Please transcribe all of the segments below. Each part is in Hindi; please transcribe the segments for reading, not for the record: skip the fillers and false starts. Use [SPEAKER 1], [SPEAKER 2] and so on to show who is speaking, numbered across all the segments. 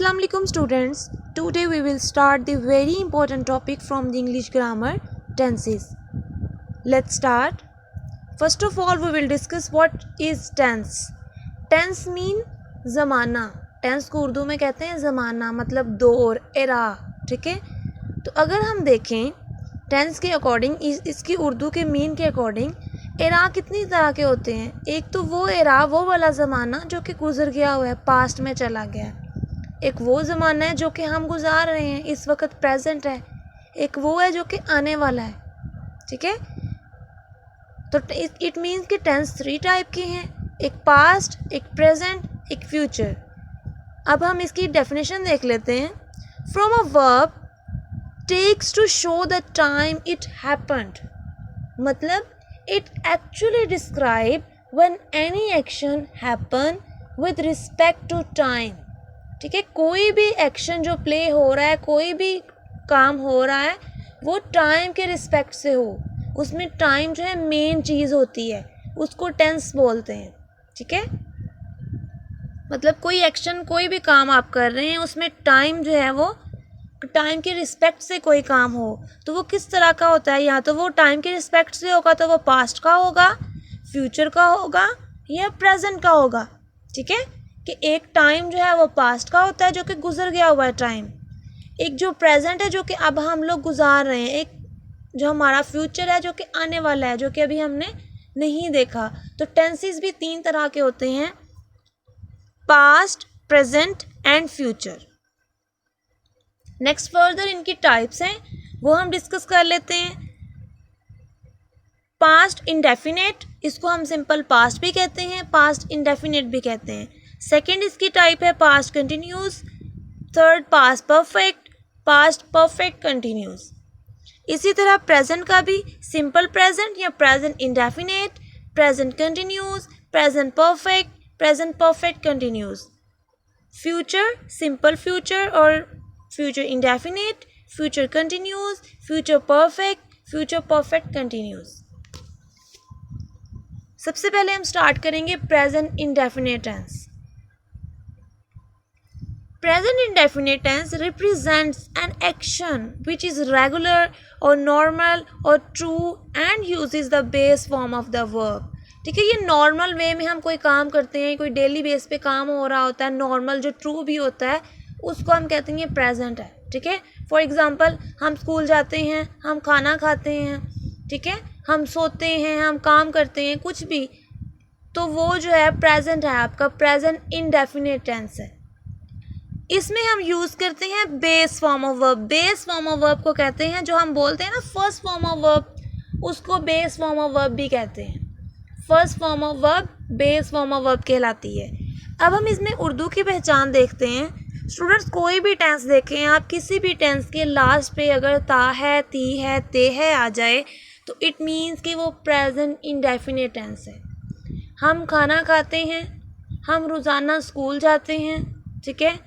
[SPEAKER 1] Assalamu alaikum students. Today we will start the very important topic from the English grammar, tenses. Let's start. First of all we will discuss what is tense. Tense mean ज़माना. टेंस को उर्दू में कहते हैं ज़माना, मतलब दौर, एरा. ठीक है, तो अगर हम देखें टेंस के अकॉर्डिंग, इसकी उर्दू के मीन के अकॉर्डिंग एरा कितनी तरह के होते हैं. एक तो वो एरा, वो वाला ज़माना जो कि गुज़र गया हुआ है, पास्ट में चला गया है. एक वो ज़माना है जो कि हम गुजार रहे हैं, इस वक्त प्रेजेंट है. एक वो है जो कि आने वाला है. ठीक है, तो इट मीन्स कि टेंस 3 टाइप के हैं, एक पास्ट, एक प्रेजेंट, एक फ्यूचर. अब हम इसकी डेफिनेशन देख लेते हैं. From a verb takes to show the time it happened, मतलब it actually describe when any action happen with respect to time. ठीक है, कोई भी एक्शन जो प्ले हो रहा है, कोई भी काम हो रहा है, वो टाइम के रिस्पेक्ट से हो. उसमें टाइम जो है मेन चीज़ होती है, उसको टेंस बोलते हैं. ठीक है, मतलब कोई एक्शन, कोई भी काम आप कर रहे हैं, उसमें टाइम जो है वो टाइम के रिस्पेक्ट से कोई काम हो, तो वो किस तरह का होता है. या तो वो टाइम के रिस्पेक्ट से होगा तो वो पास्ट का होगा, फ्यूचर का होगा या प्रेजेंट का होगा. ठीक है, कि एक टाइम जो है वो पास्ट का होता है जो कि गुजर गया हुआ है टाइम, एक जो प्रेजेंट है जो कि अब हम लोग गुजार रहे हैं, एक जो हमारा फ्यूचर है जो कि आने वाला है, जो कि अभी हमने नहीं देखा. तो टेंसेस भी 3 तरह के होते हैं, past, present and future. Next further इनकी टाइप्स हैं, वो हम डिस्कस कर लेते हैं. पास्ट इंडेफिनेट, इसको हम सिंपल पास्ट भी कहते हैं, पास्ट इंडेफिनेट भी कहते हैं. सेकेंड इसकी टाइप है past continuous. Third past perfect, past perfect continuous. इसी तरह प्रेजेंट का भी सिंपल प्रेजेंट या present indefinite, present continuous, present perfect continuous. Future simple future और future indefinite, future continuous, future perfect continuous. सबसे पहले हम स्टार्ट करेंगे present indefinite tense. Present indefinite tense represents an action which is regular or normal or true and uses the base form of the verb. ठीक है, ये नॉर्मल वे में हम कोई काम करते हैं, कोई डेली बेस पे काम हो रहा होता है, नॉर्मल जो ट्रू भी होता है, उसको हम कहते हैं ये प्रेजेंट है. ठीक है, फॉर एग्जांपल हम स्कूल जाते हैं, हम खाना खाते हैं, ठीक है, हम सोते हैं, हम काम करते हैं, कुछ भी, तो वो जो है प्रेजेंट है, आपका प्रेजेंट इंडेफिनेट टेंस है. इसमें हम यूज़ करते हैं base form of verb. Base form of verb को कहते हैं, जो हम बोलते हैं ना फर्स्ट फॉर्म ऑफ वर्ब, उसको बेस फॉर्म ऑफ वर्ब भी कहते हैं. First form of verb base form of verb कहलाती है. अब हम इसमें उर्दू की पहचान देखते हैं. स्टूडेंट्स, कोई भी टेंस देखें आप, किसी भी टेंस के लास्ट पे अगर ता है, ती है, ते है आ जाए, तो इट मीन्स कि वो प्रेजेंट इंडेफिनेट टेंस है. हम खाना खाते हैं, हम रोज़ाना स्कूल जाते हैं, ठीक है,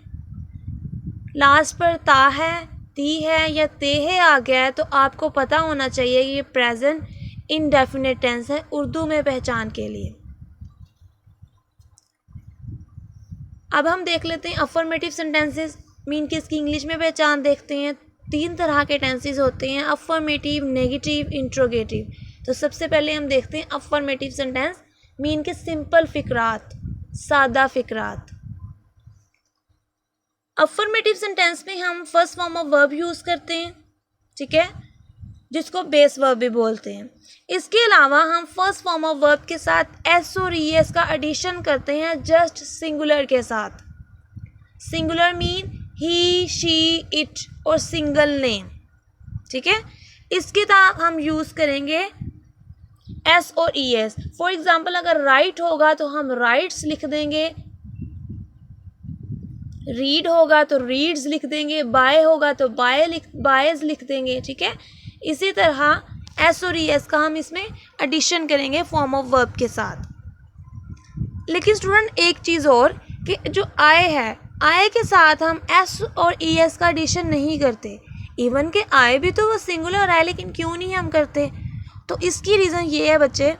[SPEAKER 1] लास्ट पर ता है, ती है या ते है आ गया है, तो आपको पता होना चाहिए ये प्रेजेंट इंडेफिनेट टेंस है उर्दू में पहचान के लिए. अब हम देख लेते हैं अफर्मेटिव सेंटेंसेस. मीन कि इसकी इंग्लिश में पहचान देखते हैं. 3 तरह के टेंसेस होते हैं, अफर्मेटिव, नेगेटिव, इंट्रोगेटिव. तो सबसे पहले हम देखते हैं अफर्मेटिव सेंटेंस. मीन के सिंपल फिक्रात, सादा फिक्रात. अफर्मेटिव सेंटेंस में हम first form of verb use करते हैं, ठीक है, जिसको बेस वर्ब भी बोलते हैं. इसके अलावा हम फर्स्ट फॉर्म ऑफ वर्ब के साथ एस और ई एस का एडिशन करते हैं जस्ट सिंगुलर के साथ. Singular mean he, she, it और सिंगल नेम. ठीक है, इसके साथ हम यूज़ करेंगे एस और ई एस. फॉर एग्जाम्पल अगर राइट होगा तो हम राइट्स लिख देंगे, रीड होगा तो रीड्स लिख देंगे, बाय होगा तो बायज लिख देंगे. ठीक है, इसी तरह एस और ई एस का हम इसमें एडिशन करेंगे फॉर्म ऑफ वर्ब के साथ. लेकिन स्टूडेंट एक चीज़ और, कि जो आए है, आए के साथ हम एस और ई एस का एडिशन नहीं करते. इवन के आए भी तो वो सिंगुलर है, लेकिन क्यों नहीं हम करते, तो इसकी रीज़न ये है बच्चे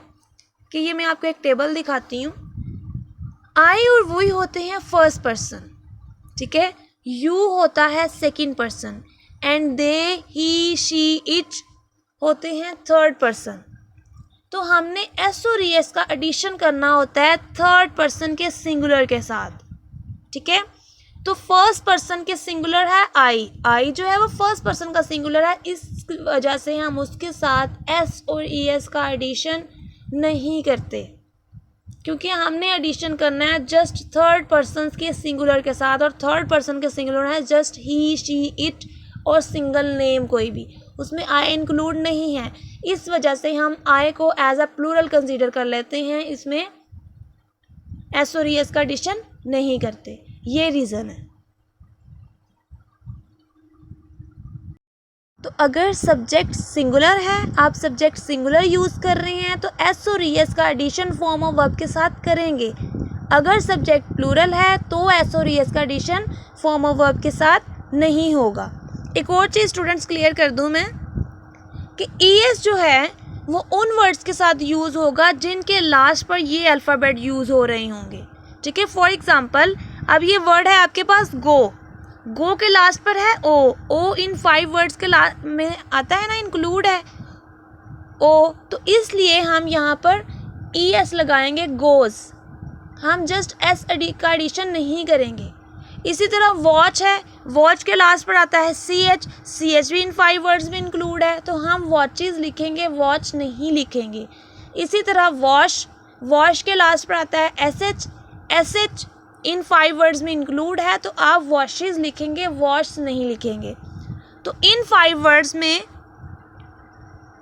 [SPEAKER 1] कि ये मैं आपको एक टेबल दिखाती हूँ. आए और वही होते हैं फर्स्ट पर्सन. ठीक है, यू होता है second person and they, he, she, it होते हैं थर्ड पर्सन। तो हमने एस और एस का एडिशन करना होता है थर्ड पर्सन के सिंगुलर के साथ, ठीक है। तो फर्स्ट पर्सन के सिंगुलर है आई जो है वो फर्स्ट पर्सन का सिंगुलर है, इस वजह से हम उसके साथ एस और एस का एडिशन नहीं करते, क्योंकि हमने एडिशन करना है जस्ट थर्ड पर्सन के सिंगुलर के साथ, और थर्ड पर्सन के सिंगुलर है जस्ट ही, शी, इट और सिंगल नेम कोई भी, उसमें आई इंक्लूड नहीं है। इस वजह से हम आई को एज अ प्लूरल कंसीडर कर लेते हैं, इसमें एस और एस का एडिशन नहीं करते, ये रीज़न है। तो अगर सब्जेक्ट सिंगुलर है, आप सब्जेक्ट सिंगुलर यूज़ कर रहे हैं तो एस और एस का एडिशन फॉर्म ऑफ वर्ब के साथ करेंगे। अगर सब्जेक्ट प्लूरल है तो एस और एस का एडिशन फॉर्म ऑफ वर्ब के साथ नहीं होगा। एक और चीज़ स्टूडेंट्स क्लियर कर दूं मैं कि ईएस जो है वो उन वर्ड्स के साथ यूज़ होगा जिनके लास्ट पर ये अल्फ़ाबेट यूज़ हो रहे होंगे, ठीक है। फॉर एग्ज़ाम्पल, अब ये वर्ड है आपके पास गो के लास्ट पर है ओ इन 5 वर्ड्स के लास्ट में आता है ना, इंक्लूड है ओ, तो इसलिए हम यहाँ पर ईएस लगाएंगे गोज़, हम जस्ट एस का एडिशन नहीं करेंगे। इसी तरह वॉच है, वॉच के लास्ट पर आता है सी एच भी इन 5 वर्ड्स में इंक्लूड है, तो हम वॉचेस लिखेंगे, वॉच नहीं लिखेंगे। इसी तरह वॉश के लास्ट पर आता है एस एच इन 5 वर्ड्स में इंक्लूड है, तो आप वॉशेस लिखेंगे, वॉश नहीं लिखेंगे। तो इन 5 वर्ड्स में,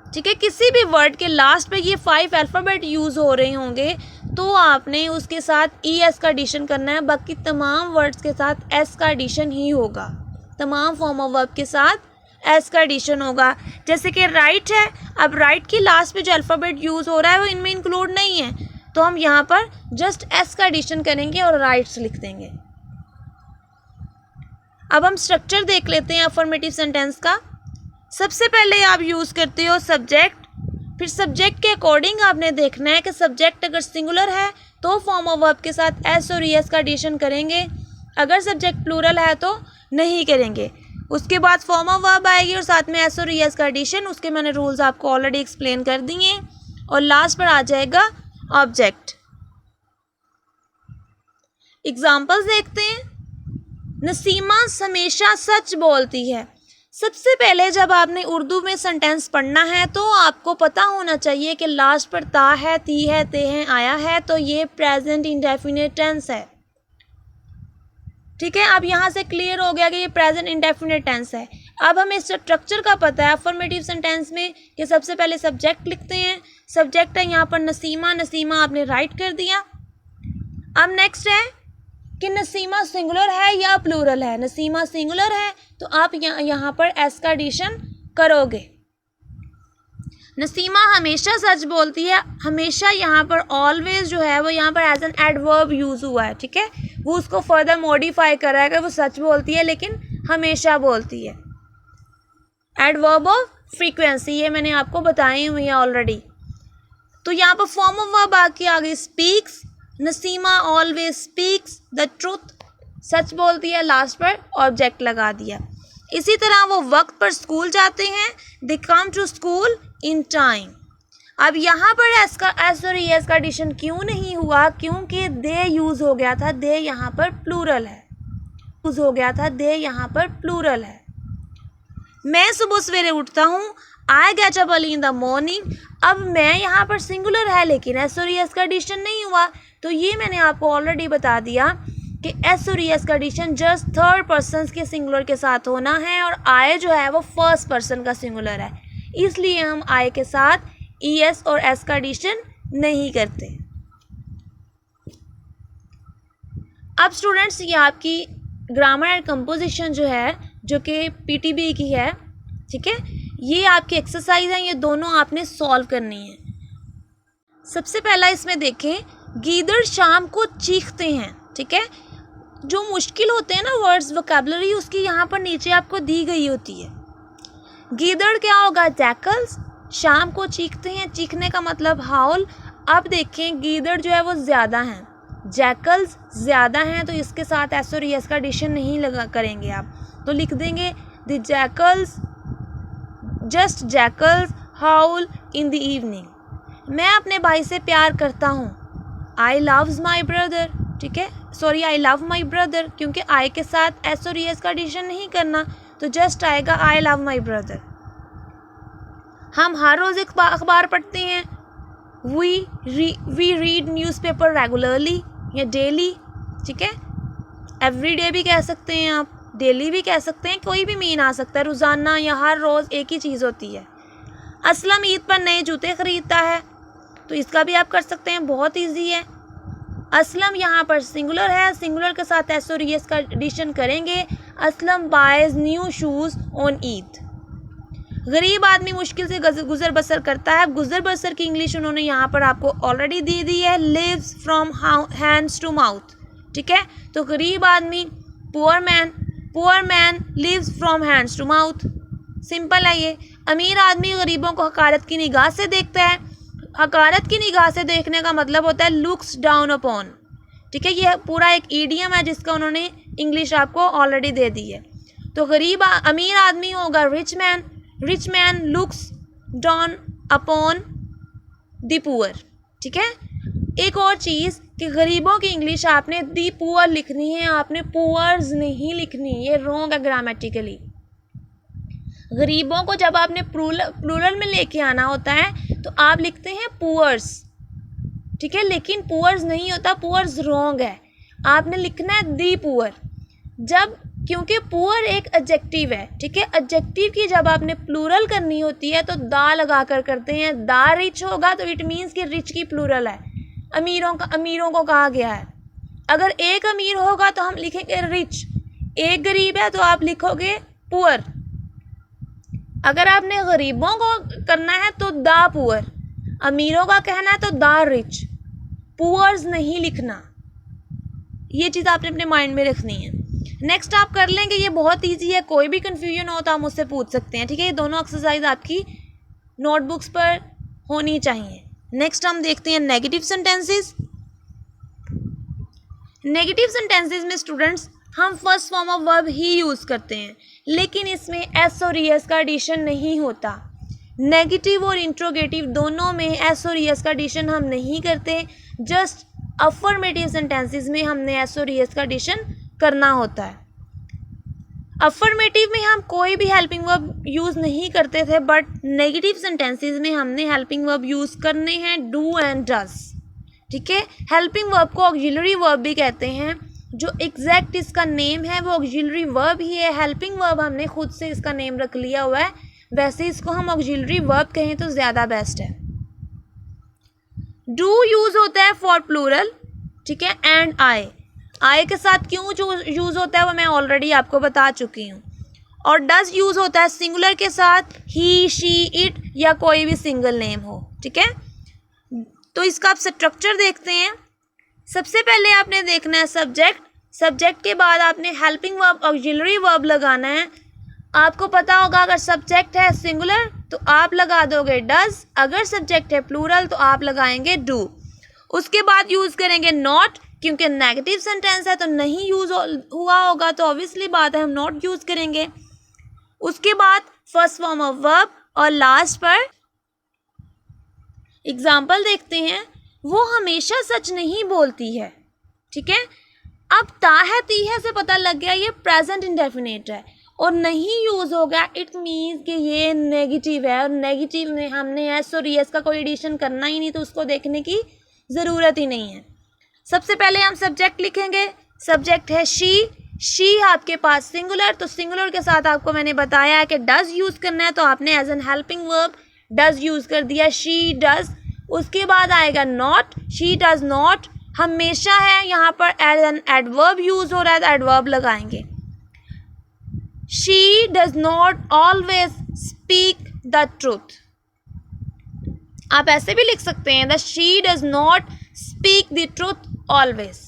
[SPEAKER 1] ठीक है, किसी भी वर्ड के लास्ट पे ये 5 अल्फ़ाबेट यूज़ हो रहे होंगे तो आपने उसके साथ ई एस का एडिशन करना है, बाकी तमाम वर्ड्स के साथ एस का एडिशन ही होगा, तमाम फॉर्म ऑफ वर्ब के साथ एस का एडिशन होगा। जैसे कि राइट है, अब राइट की लास्ट पे जो अल्फ़ाबेट यूज़ हो रहा है वो इनमें इंक्लूड नहीं है, तो हम यहाँ पर जस्ट एस का एडिशन करेंगे और राइट्स लिख देंगे। अब हम स्ट्रक्चर देख लेते हैं अफर्मेटिव सेंटेंस का। सबसे पहले आप यूज़ करते हो सब्जेक्ट, फिर सब्जेक्ट के अकॉर्डिंग आपने देखना है कि सब्जेक्ट अगर सिंगुलर है तो फॉर्म ऑफ वर्ब के साथ एस और एस का एडिशन करेंगे, अगर सब्जेक्ट प्लूरल है तो नहीं करेंगे। उसके बाद फॉर्म ऑफ वर्ब आएगी और साथ में एस और एस का एडिशन, उसके मैंने रूल्स आपको ऑलरेडी एक्सप्लेन कर दिए, और लास्ट पर आ जाएगा ऑब्जेक्ट। एग्जाम्पल्स देखते हैं। नसीमा हमेशा सच बोलती है। सबसे पहले जब आपने उर्दू में सेंटेंस पढ़ना है तो आपको पता होना चाहिए कि लास्ट पर ता है, ती है, ते हैं आया है, तो ये प्रेजेंट इंडेफिनिट टेंस है, ठीक है। अब यहाँ से क्लियर हो गया कि ये प्रेजेंट इंडेफिनिट टेंस है। अब हमें स्ट्रक्चर का पता है अफर्मेटिव सेंटेंस में कि सबसे पहले सब्जेक्ट लिखते हैं, सब्जेक्ट है यहाँ पर नसीमा, नसीमा आपने राइट कर दिया। अब नेक्स्ट है कि नसीमा सिंगुलर है या प्लूरल है। नसीमा सिंगुलर है तो आप यहाँ पर एस का एडिशन करोगे। नसीमा हमेशा सच बोलती है, हमेशा यहाँ पर ऑलवेज जो है वो यहाँ पर एज एन एडवर्ब यूज़ हुआ है, ठीक है। वो उसको फर्दर मॉडिफाई कर रहा है कि वो सच बोलती है लेकिन हमेशा बोलती है। एडवर्ब ऑफ फ्रीक्वेंसी, ये मैंने आपको बताई हुई है ऑलरेडी। तो यहाँ पर फॉर्म ऑफ वर्ब आ गई speaks, Naseema always speaks the truth, सच बोलती है, लास्ट पर ऑब्जेक्ट लगा दिया। इसी तरह वो वक्त पर स्कूल जाते हैं, they come to school in time. अब यहाँ पर एस और एस का एडिशन क्यों नहीं हुआ, क्योंकि दे यूज़ हो गया था, दे यहाँ पर प्लूरल है, यूज़ हो गया था, दे यहाँ पर प्लूरल है। मैं सुबह सवेरे उठता हूँ, I get up early in the morning. अब मैं यहाँ पर सिंगुलर है लेकिन एस और एस का एडिशन नहीं हुआ, तो ये मैंने आपको ऑलरेडी बता दिया कि एस और एस का एडिशन जस्ट थर्ड पर्सन के सिंगुलर के साथ होना है, और आई जो है वो फर्स्ट पर्सन का सिंगुलर है, इसलिए हम आई के साथ ई एस और एस का एडिशन नहीं करते। अब स्टूडेंट्स ये आपकी ग्रामर एंड कंपोजिशन जो है, जो कि पीटीबी की है, ठीक है, ये आपकी एक्सरसाइज है, ये दोनों आपने सॉल्व करनी है। सबसे पहला इसमें देखें, गीदड़ शाम को चीखते हैं, ठीक है। जो मुश्किल होते हैं ना वर्ड्स, वोकैबुलरी उसकी यहाँ पर नीचे आपको दी गई होती है। गीदड़ क्या होगा, जैकल्स, शाम को चीखते हैं, चीखने का मतलब हाउल। अब देखें गीदड़ जो है वो ज़्यादा हैं, जैकल्स ज़्यादा हैं तो इसके साथ एस और एस का एडिशन नहीं लगा करेंगे आप, तो लिख देंगे the jackals, just jackals howl in the evening. मैं अपने भाई से प्यार करता हूँ, आई लव्स माई ब्रदर, ठीक है, sorry I love my brother, क्योंकि आई के साथ एस और एस का एडिशन नहीं करना, तो जस्ट आएगा आई लव माई ब्रदर। हम हर रोज़ एक अखबार पढ़ते हैं, वी रीड न्यूज़पेपर रेगुलरली या डेली, ठीक है, एवरी डे भी कह सकते हैं आप, डेली भी कह सकते हैं, कोई भी मीन आ सकता है, रोज़ाना या हर रोज़ एक ही चीज़ होती है। असलम ईद पर नए जूते ख़रीदता है, तो इसका भी आप कर सकते हैं, बहुत ईजी है। असलम यहाँ पर सिंगुलर है, सिंगुलर के साथ एस और एस का एडिशन करेंगे, Aslam boys new shoes on Eid. गरीब आदमी मुश्किल से गुजर बसर करता है, गुजर बसर की इंग्लिश उन्होंने यहाँ पर आपको ऑलरेडी दे दी है, lives from hands to mouth, ठीक है, तो गरीब आदमी poor man lives from hands to mouth, simple है ये। अमीर आदमी गरीबों को हकारत की निगाह से देखता है, हकारत की निगाह से देखने का मतलब होता है लुक्स डाउन अपॉन, ठीक है, ये पूरा एक ईडियम है जिसका उन्होंने इंग्लिश आपको ऑलरेडी दे दी है। तो अमीर आदमी होगा rich man looks down upon the poor, ठीक है। एक और चीज़ कि गरीबों की इंग्लिश आपने दी पुअर लिखनी है, आपने पुअर्स नहीं लिखनी, ये रॉन्ग है ग्रामेटिकली। गरीबों को जब आपने प्लूरल में लेके आना होता है तो आप लिखते हैं पुअर्स, ठीक है, लेकिन पुअर्स नहीं होता, पुअर्स रॉन्ग है, आपने लिखना है दी पुअर, जब क्योंकि पुअर एक एडजेक्टिव है, ठीक है, एडजेक्टिव की जब आपने प्लूरल करनी होती है तो दा लगा कर करते हैं, दा रिच होगा तो इट मीन्स कि रिच की प्लूरल है, अमीरों को कहा गया है। अगर एक अमीर होगा तो हम लिखेंगे रिच, एक गरीब है तो आप लिखोगे पुअर। अगर आपने गरीबों को करना है तो दा पुअर, अमीरों का कहना है तो दा रिच, पुअर्स नहीं लिखना, ये चीज़ आपने अपने माइंड में रखनी है। नेक्स्ट आप कर लेंगे, ये बहुत इजी है, कोई भी कन्फ्यूजन हो तो आप मुझसे पूछ सकते हैं, ठीक है, ये दोनों एक्सरसाइज आपकी नोटबुक्स पर होनी चाहिए। नेक्स्ट हम देखते हैं नेगेटिव सेंटेंसेस। नेगेटिव सेंटेंसेस में स्टूडेंट्स हम first form of verb he use करते हैं, लेकिन इसमें एस और एस का एडिशन नहीं होता। नेगेटिव और इंट्रोगेटिव दोनों में एस और एस का एडिशन हम नहीं करते, जस्ट अफर्मेटिव सेंटेंसेस में हमने एस और एस का एडिशन करना होता है। अफर्मेटिव में हम कोई भी हेल्पिंग वर्ब यूज़ नहीं करते थे, बट नेगेटिव सेंटेंसेस में हमने हेल्पिंग वर्ब यूज़ करने हैं, डू एंड डज, ठीक है। हेल्पिंग वर्ब को ऑक्सिलरी वर्ब भी कहते हैं, जो एग्जैक्ट इसका नेम है वो ऑक्सिलरी वर्ब ही है। हेल्पिंग वर्ब हमने खुद से इसका नेम रख लिया हुआ है, वैसे इसको हम ऑक्सिलरी वर्ब कहें तो ज़्यादा बेस्ट है। डू यूज़ होता है फॉर प्लूरल, ठीक है, एंड आई के साथ क्यों यूज़ होता है वो मैं ऑलरेडी आपको बता चुकी हूँ। और डज यूज़ होता है सिंगुलर के साथ, ही शी इट या कोई भी सिंगल नेम हो, ठीक है। तो इसका आप स्ट्रक्चर देखते हैं। सबसे पहले आपने देखना है सब्जेक्ट, सब्जेक्ट के बाद आपने हेल्पिंग वर्ब ऑक्सिलरी वर्ब लगाना है। आपको पता होगा अगर सब्जेक्ट है सिंगुलर तो आप लगा दोगे डज, अगर सब्जेक्ट है प्लूरल तो आप लगाएंगे डू। उसके बाद यूज़ करेंगे नॉट, क्योंकि नेगेटिव सेंटेंस है तो नहीं यूज़ हुआ होगा तो ऑब्वियसली बात है हम नॉट यूज़ करेंगे। उसके बाद फर्स्ट फॉर्म ऑफ वर्ब और लास्ट पर एग्जाम्पल देखते हैं। वो हमेशा सच नहीं बोलती है, ठीक है। अब ता है ती है से पता लग गया ये प्रेजेंट इंडेफिनिट है और नहीं यूज़ हो गया, इट मीन्स कि ये नेगेटिव है और नेगेटिव में हमने एस और एस का कोई एडिशन करना ही नहीं, तो उसको देखने की ज़रूरत ही नहीं है। सबसे पहले हम सब्जेक्ट लिखेंगे, सब्जेक्ट है शी आपके पास सिंगुलर, तो सिंगुलर के साथ आपको मैंने बताया है कि डज यूज़ करना है, तो आपने as an helping verb does use कर दिया, शी डज। उसके बाद आएगा नॉट, शी डज नॉट, हमेशा है यहाँ पर एज एन एडवर्ब यूज़ हो रहा है तो एडवर्ब लगाएंगे। She does not always speak the truth, आप ऐसे भी लिख सकते हैं the she does not speak the truth always,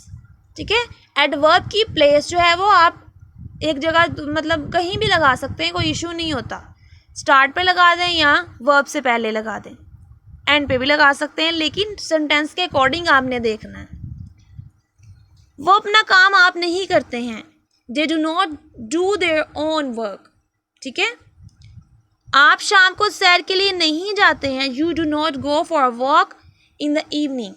[SPEAKER 1] ठीक है। एडवर्ब की प्लेस जो है वो आप एक जगह मतलब कहीं भी लगा सकते हैं, कोई इशू नहीं होता। स्टार्ट पे लगा दें या वर्ब से पहले लगा दें, एंड पे भी लगा सकते हैं, लेकिन सेंटेंस के अकॉर्डिंग आपने देखना है। वो अपना काम आप नहीं करते हैं, they do not do their own work, ठीक है। आप शाम को सैर के लिए नहीं जाते हैं, you do not go for a walk in the evening.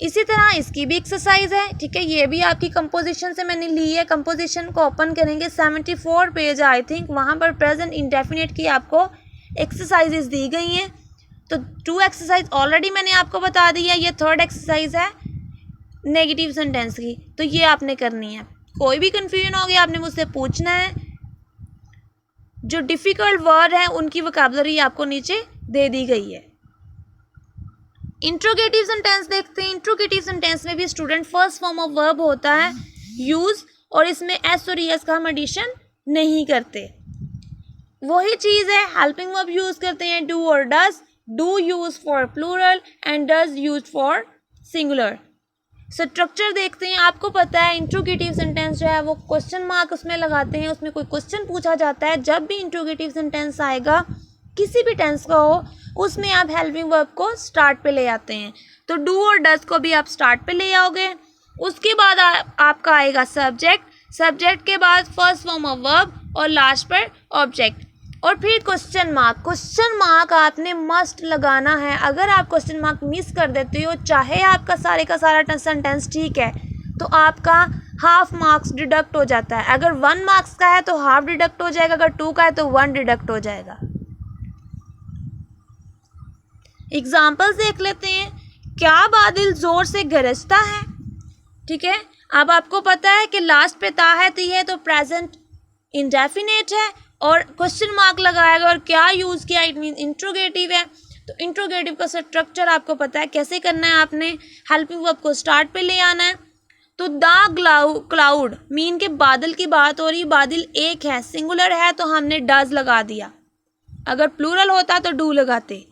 [SPEAKER 1] इसी तरह इसकी भी एक्सरसाइज है, ठीक है। ये भी आपकी कंपोजिशन से मैंने ली है। कंपोजिशन को ओपन करेंगे, 74 पेज आई थिंक, वहाँ पर प्रेजेंट इंडेफिनिट की आपको एक्सरसाइजेज दी गई हैं। तो 2 एक्सरसाइज ऑलरेडी मैंने आपको बता दी है, ये 3rd एक्सरसाइज है नेगेटिव सेंटेंस की, तो ये आपने करनी है। कोई भी कन्फ्यूजन हो गया आपने मुझसे पूछना है। जो डिफ़िकल्ट वर्ड हैं उनकी वोकैबुलरी आपको नीचे दे दी गई है। इंट्रोगेटिव सेंटेंस देखते हैं। इंट्रोगेटिव सेंटेंस में भी student first form of verb होता है यूज, और इसमें एस और एस का हम एडिशन नहीं करते। वही चीज़ है, हेल्पिंग वर्ब यूज करते हैं डू और does, do use for plural and does use for singular. Structure देखते हैं। आपको पता है इंट्रोगेटिव सेंटेंस जो है वो क्वेश्चन मार्क उसमें लगाते हैं, उसमें कोई क्वेश्चन पूछा जाता है। जब भी इंट्रोगेटिव सेंटेंस आएगा किसी भी टेंस का हो, उसमें आप हेल्पिंग वर्ब को स्टार्ट पे ले आते हैं। तो डू और डज को भी आप स्टार्ट पे ले आओगे। उसके बाद आपका आएगा सब्जेक्ट, सब्जेक्ट के बाद फर्स्ट फॉर्म ऑफ वर्ब और लास्ट पर ऑब्जेक्ट, और फिर क्वेश्चन मार्क। क्वेश्चन मार्क आपने मस्ट लगाना है। अगर आप क्वेश्चन मार्क मिस कर देते हो, चाहे आपका सारे का सारा सेंटेंस ठीक है, तो आपका हाफ मार्क्स डिडक्ट हो जाता है। अगर 1 मार्क्स का है तो हाफ डिडक्ट हो जाएगा, अगर 2 का है तो 1 डिडक्ट हो जाएगा। एग्जाम्पल्स देख लेते हैं। क्या बादल जोर से गरजता है, ठीक है। अब आपको पता है कि लास्ट पे ता है, ती है, तो प्रेजेंट इंडेफिनेट है और क्वेश्चन मार्क लगाएगा। और क्या यूज़ किया, इट मीन इंट्रोगेटिव है। तो इंट्रोगेटिव का स्ट्रक्चर आपको पता है कैसे करना है। आपने हेल्पिंग वर्ब को स्टार्ट पे ले आना है। तो द क्लाउड मीन के बादल की बात हो रही, बादल एक है, सिंगुलर है, तो हमने डज लगा दिया। अगर प्लूरल होता तो डू लगाते।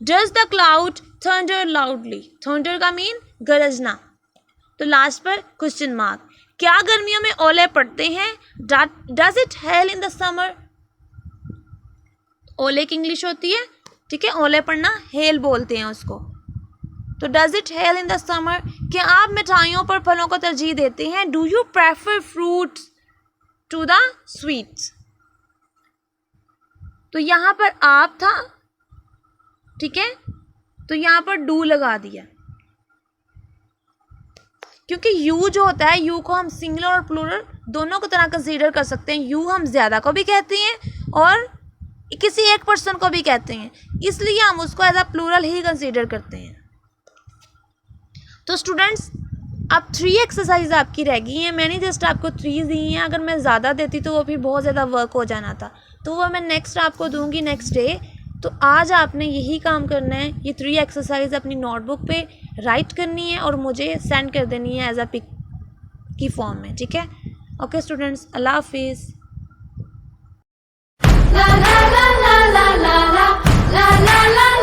[SPEAKER 1] Does the cloud thunder loudly, thunder का मीन गरजना, तो लास्ट पर क्वेश्चन मार्क। क्या गर्मियों में ओले पड़ते हैं, does it hail in the summer. ओले की इंग्लिश होती है, ठीक है, ओले पड़ना हेल बोलते हैं उसको। तो does it hail in the summer. क्या आप मिठाइयों पर फलों को तरजीह देते हैं, do you prefer fruits to the sweets. तो यहाँ पर आप था, ठीक है, तो यहाँ पर डू लगा दिया, क्योंकि यू जो होता है, यू को हम सिंगुलर और प्लूरल दोनों को तरह कंसीडर कर सकते हैं। यू हम ज़्यादा को भी कहते हैं और किसी एक पर्सन को भी कहते हैं, इसलिए हम उसको एज अ प्लूरल ही कंसीडर करते हैं। तो स्टूडेंट्स, अब 3 एक्सरसाइज आपकी रह गई हैं। मैंने जस्ट आपको 3 दी हैं। अगर मैं ज़्यादा देती तो वो फिर बहुत ज़्यादा वर्क हो जाना था, तो वो मैं नेक्स्ट आपको दूंगी नेक्स्ट डे। तो आज आपने यही काम करना है, ये 3 एक्सरसाइज अपनी नोटबुक पे राइट करनी है और मुझे सेंड कर देनी है एज अ पिक की फॉर्म में, ठीक है। ओके स्टूडेंट्स, अल्लाह हाफिज़।
[SPEAKER 2] la la la la la la la la la la